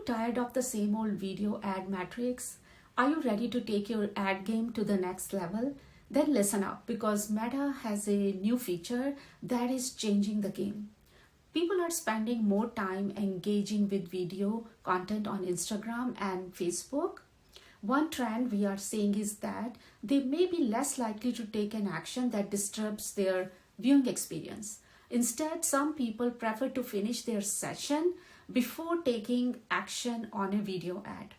tired of the same old video ad matrix? Are you ready to take your ad game to the next level? Then listen up, because Meta has a new feature that is changing the game. People are spending more time engaging with video content on Instagram and Facebook. One trend we are seeing is that they may be less likely to take an action that disturbs their viewing experience. Instead, some people prefer to finish their session before taking action on a video ad.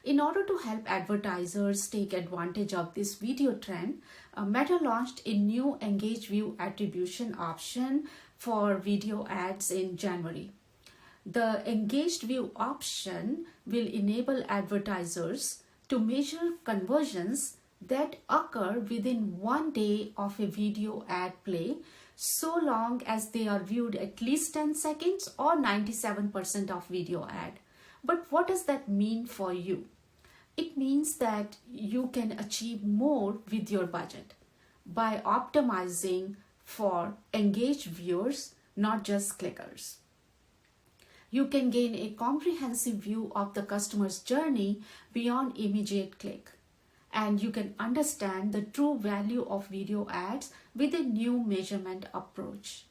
In order to help advertisers take advantage of this video trend, Meta launched a new Engage View attribution option for video ads in January. The Engaged View option will enable advertisers to measure conversions that occur within 1 day of a video ad play, so long as they are viewed at least 10 seconds or 97% of video ad. But what does that mean for you? It means that you can achieve more with your budget by optimizing for engaged viewers, not just clickers. You can gain a comprehensive view of the customer's journey beyond immediate click. And you can understand the true value of video ads with a new measurement approach.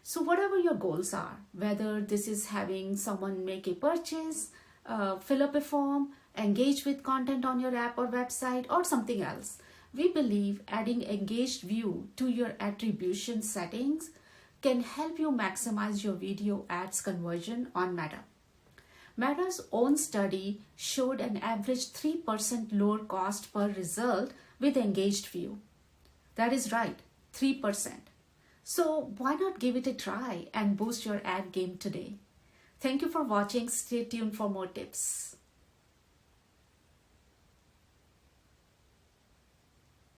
So whatever your goals are, whether this is having someone make a purchase, fill up a form, engage with content on your app or website, or something else, we believe adding engaged view to your attribution settings can help you maximize your video ads conversion on Meta. Meta's own study showed an average 3% lower cost per result with engaged view. That is right, 3%. So why not give it a try and boost your ad game today? Thank you for watching. Stay tuned for more tips.